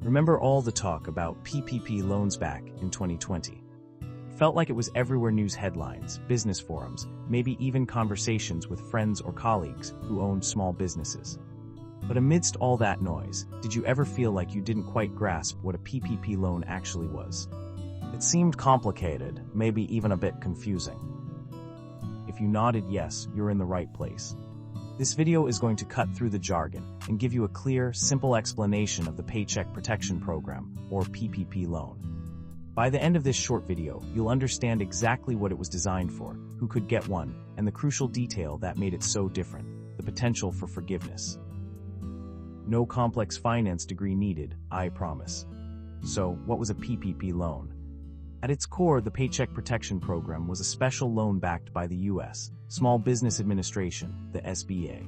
Remember all the talk about PPP loans back in 2020? It felt like it was everywhere: news headlines, business forums, maybe even conversations with friends or colleagues who owned small businesses. But amidst all that noise, did you ever feel like you didn't quite grasp what a PPP loan actually was? It seemed complicated, maybe even a bit confusing. If you nodded yes, you're in the right place. This video is going to cut through the jargon and give you a clear, simple explanation of the Paycheck Protection Program, or PPP loan. By the end of this short video, you'll understand exactly what it was designed for, who could get one, and the crucial detail that made it so different: the potential for forgiveness. No complex finance degree needed, I promise. So, what was a PPP loan? At its core, the Paycheck Protection Program was a special loan backed by the U.S. Small Business Administration, the SBA.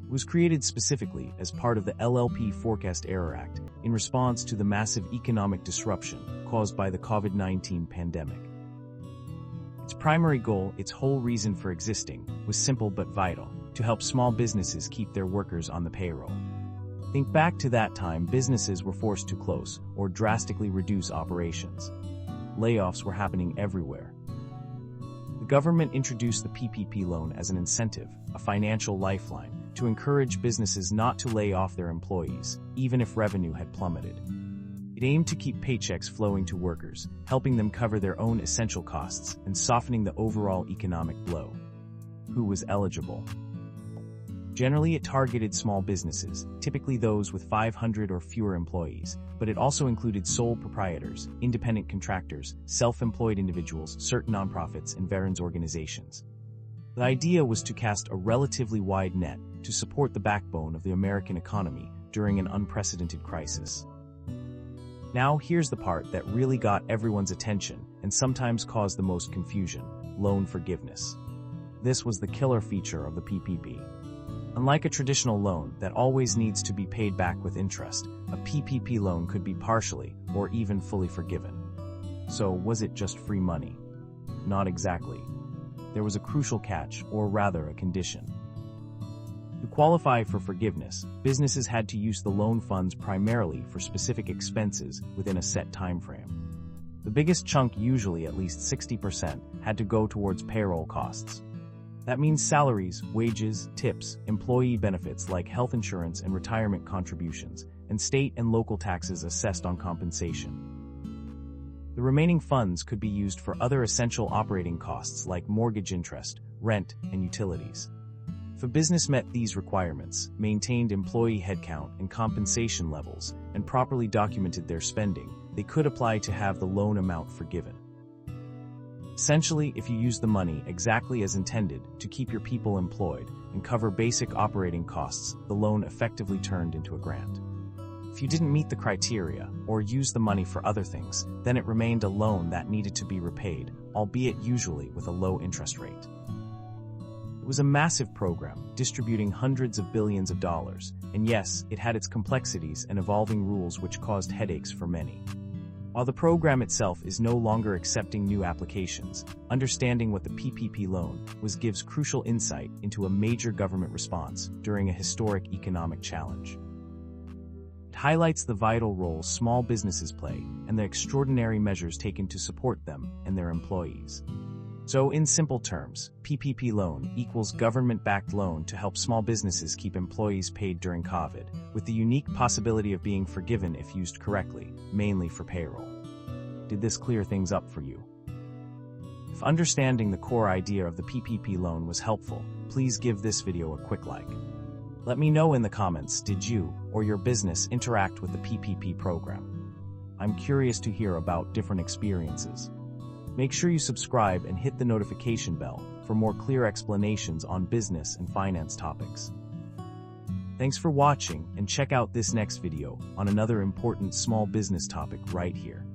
It was created specifically as part of the LLP Forecast Error Act in response to the massive economic disruption caused by the COVID-19 pandemic. Its primary goal, its whole reason for existing, was simple but vital: to help small businesses keep their workers on the payroll. Think back to that time businesses were forced to close or drastically reduce operations. Layoffs were happening everywhere. The government introduced the PPP loan as an incentive, a financial lifeline, to encourage businesses not to lay off their employees, even if revenue had plummeted. It aimed to keep paychecks flowing to workers, helping them cover their own essential costs and softening the overall economic blow. Who was eligible? Generally, it targeted small businesses, typically those with 500 or fewer employees, but it also included sole proprietors, independent contractors, self-employed individuals, certain nonprofits, and veterans organizations. The idea was to cast a relatively wide net to support the backbone of the American economy during an unprecedented crisis. Now, here's the part that really got everyone's attention and sometimes caused the most confusion: loan forgiveness. This was the killer feature of the PPP. Unlike a traditional loan that always needs to be paid back with interest, a PPP loan could be partially or even fully forgiven. So, was it just free money? Not exactly. There was a crucial catch, or rather a condition. To qualify for forgiveness, businesses had to use the loan funds primarily for specific expenses within a set time frame. The biggest chunk, usually at least 60%, had to go towards payroll costs. That means salaries, wages, tips, employee benefits like health insurance and retirement contributions, and state and local taxes assessed on compensation. The remaining funds could be used for other essential operating costs like mortgage interest, rent, and utilities. If a business met these requirements, maintained employee headcount and compensation levels, and properly documented their spending, they could apply to have the loan amount forgiven. Essentially, if you use the money exactly as intended to keep your people employed and cover basic operating costs, the loan effectively turned into a grant. If you didn't meet the criteria or use the money for other things, then it remained a loan that needed to be repaid, albeit usually with a low interest rate. It was a massive program, distributing hundreds of billions of dollars, and yes, it had its complexities and evolving rules which caused headaches for many. While the program itself is no longer accepting new applications, understanding what the PPP loan was gives crucial insight into a major government response during a historic economic challenge. It highlights the vital role small businesses play and the extraordinary measures taken to support them and their employees. So, in simple terms, PPP loan equals government-backed loan to help small businesses keep employees paid during COVID, with the unique possibility of being forgiven if used correctly, mainly for payroll. Did this clear things up for you? If understanding the core idea of the PPP loan was helpful, please give this video a quick like. Let me know in the comments, did you or your business interact with the PPP program? I'm curious to hear about different experiences. Make sure you subscribe and hit the notification bell for more clear explanations on business and finance topics. Thanks for watching, and check out this next video on another important small business topic right here.